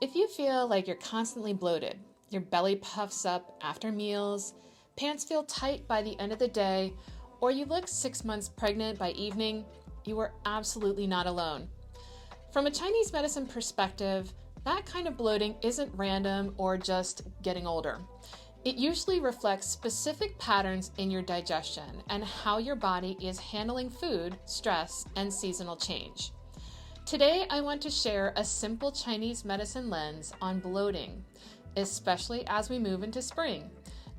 If you feel like you're constantly bloated, your belly puffs up after meals, pants feel tight by the end of the day, or you look 6 months pregnant by evening, you are absolutely not alone. From a Chinese medicine perspective, that kind of bloating isn't random or just getting older. It usually reflects specific patterns in your digestion and how your body is handling food, stress, and seasonal change. Today, I want to share a simple Chinese medicine lens on bloating, especially as we move into spring,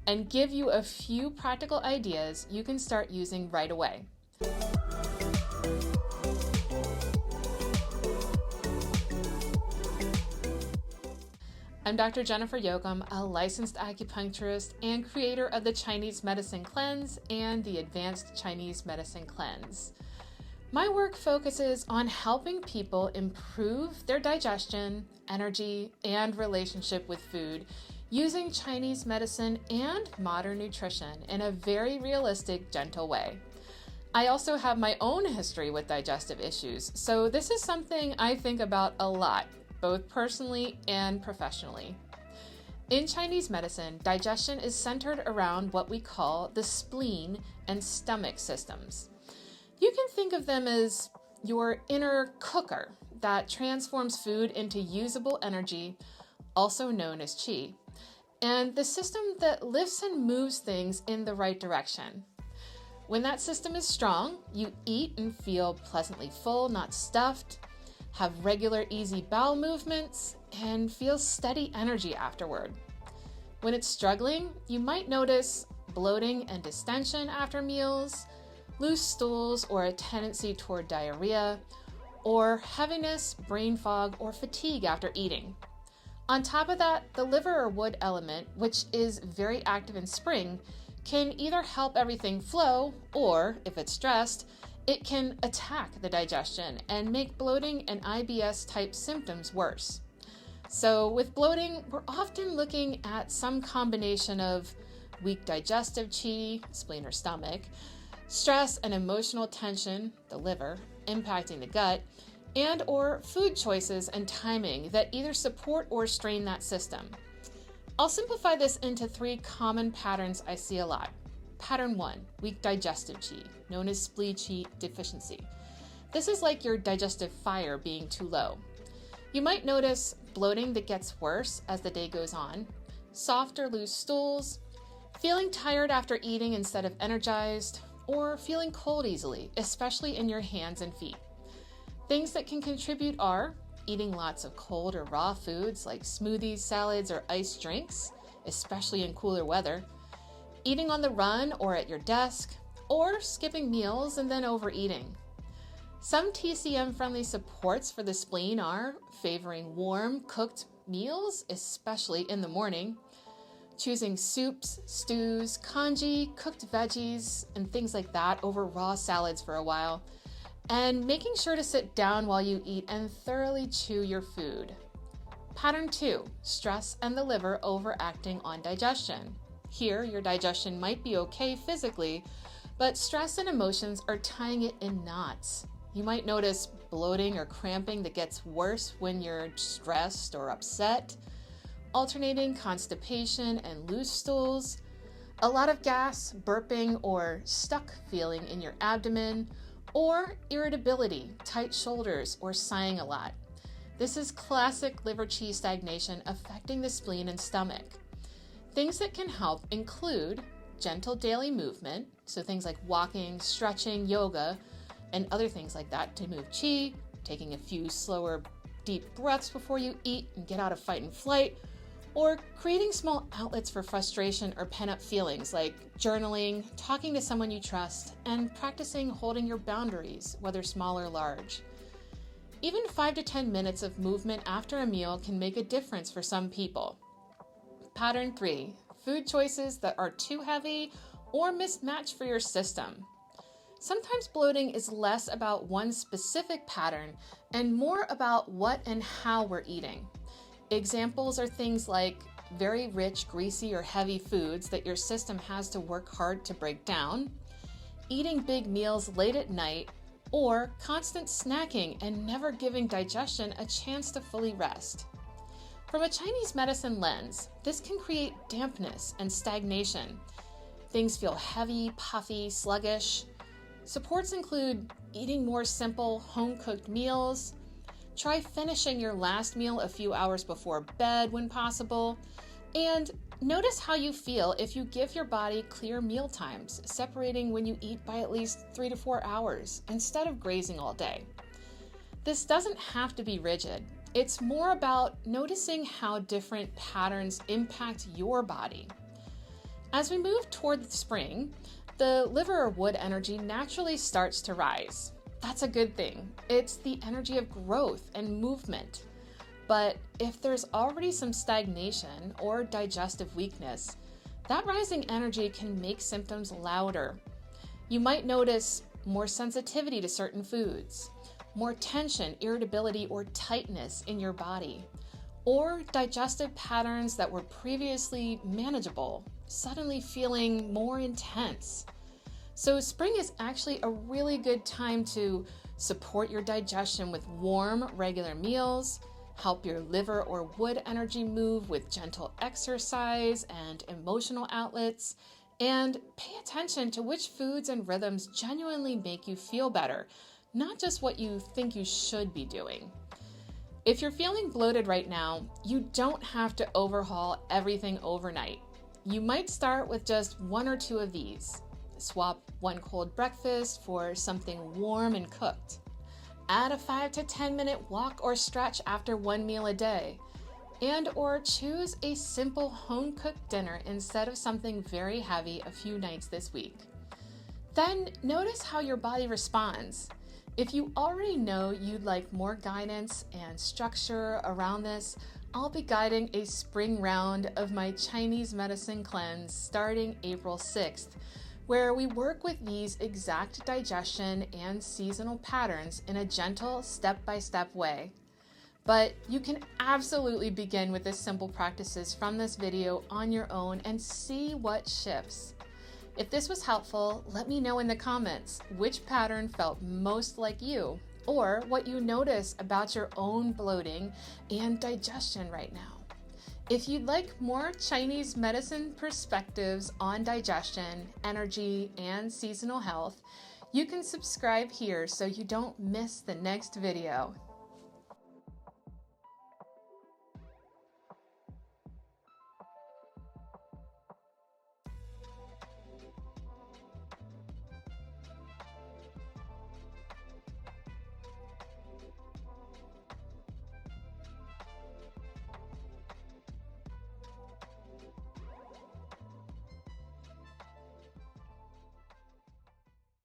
and give you a few practical ideas you can start using right away. I'm Dr. Jennifer Yoakum, a licensed acupuncturist and creator of the Chinese Medicine Cleanse and the Advanced Chinese Medicine Cleanse. My work focuses on helping people improve their digestion, energy, and relationship with food using Chinese medicine and modern nutrition in a very realistic, gentle way. I also have my own history with digestive issues, so this is something I think about a lot, both personally and professionally. In Chinese medicine, digestion is centered around what we call the spleen and stomach systems. You can think of them as your inner cooker that transforms food into usable energy, also known as qi, and the system that lifts and moves things in the right direction. When that system is strong, you eat and feel pleasantly full, not stuffed, have regular easy bowel movements, and feel steady energy afterward. When it's struggling, you might notice bloating and distension after meals, loose stools or a tendency toward diarrhea, or heaviness, brain fog, or fatigue after eating. On top of that, the liver or wood element, which is very active in spring, can either help everything flow, or if it's stressed, it can attack the digestion and make bloating and IBS type symptoms worse. So with bloating, we're often looking at some combination of weak digestive qi, spleen or stomach, stress and emotional tension, the liver, impacting the gut, and or food choices and timing that either support or strain that system. I'll simplify this into 3 common patterns I see a lot. Pattern 1, weak digestive qi, known as spleen qi deficiency. This is like your digestive fire being too low. You might notice bloating that gets worse as the day goes on, soft or loose stools, feeling tired after eating instead of energized, or feeling cold easily, especially in your hands and feet. Things that can contribute are eating lots of cold or raw foods like smoothies, salads, or iced drinks, especially in cooler weather, eating on the run or at your desk, or skipping meals and then overeating. Some TCM-friendly supports for the spleen are favoring warm, cooked meals, especially in the morning, choosing soups, stews, congee, cooked veggies, and things like that over raw salads for a while, and making sure to sit down while you eat and thoroughly chew your food. Pattern 2, stress and the liver overacting on digestion. Here, your digestion might be okay physically, but stress and emotions are tying it in knots. You might notice bloating or cramping that gets worse when you're stressed or upset, alternating constipation and loose stools, a lot of gas, burping, or stuck feeling in your abdomen, or irritability, tight shoulders, or sighing a lot. This is classic liver qi stagnation affecting the spleen and stomach. Things that can help include gentle daily movement, so things like walking, stretching, yoga, and other things like that to move qi, taking a few slower, deep breaths before you eat and get out of fight and flight, or creating small outlets for frustration or pent-up feelings like journaling, talking to someone you trust, and practicing holding your boundaries, whether small or large. Even 5 to 10 minutes of movement after a meal can make a difference for some people. Pattern 3, food choices that are too heavy or mismatched for your system. Sometimes bloating is less about one specific pattern and more about what and how we're eating. Examples are things like very rich, greasy, or heavy foods that your system has to work hard to break down, eating big meals late at night, or constant snacking and never giving digestion a chance to fully rest. From a Chinese medicine lens, this can create dampness and stagnation. Things feel heavy, puffy, sluggish. Supports include eating more simple, home-cooked meals. Try finishing your last meal a few hours before bed when possible. And notice how you feel if you give your body clear meal times, separating when you eat by at least 3 to 4 hours instead of grazing all day. This doesn't have to be rigid. It's more about noticing how different patterns impact your body. As we move toward the spring, the liver or wood energy naturally starts to rise. That's a good thing. It's the energy of growth and movement. But if there's already some stagnation or digestive weakness, that rising energy can make symptoms louder. You might notice more sensitivity to certain foods, more tension, irritability, or tightness in your body, or digestive patterns that were previously manageable, suddenly feeling more intense. So spring is actually a really good time to support your digestion with warm, regular meals, help your liver or wood energy move with gentle exercise and emotional outlets, and pay attention to which foods and rhythms genuinely make you feel better, not just what you think you should be doing. If you're feeling bloated right now, you don't have to overhaul everything overnight. You might start with just 1 or 2 of these. Swap one cold breakfast for something warm and cooked. Add a 5 to 10 minute walk or stretch after one meal a day. And or choose a simple home-cooked dinner instead of something very heavy a few nights this week. Then notice how your body responds. If you already know you'd like more guidance and structure around this, I'll be guiding a spring round of my Chinese medicine cleanse starting April 6th, where we work with these exact digestion and seasonal patterns in a gentle step-by-step way. But you can absolutely begin with the simple practices from this video on your own and see what shifts. If this was helpful, let me know in the comments which pattern felt most like you, or what you notice about your own bloating and digestion right now. If you'd like more Chinese medicine perspectives on digestion, energy, and seasonal health, you can subscribe here so you don't miss the next video.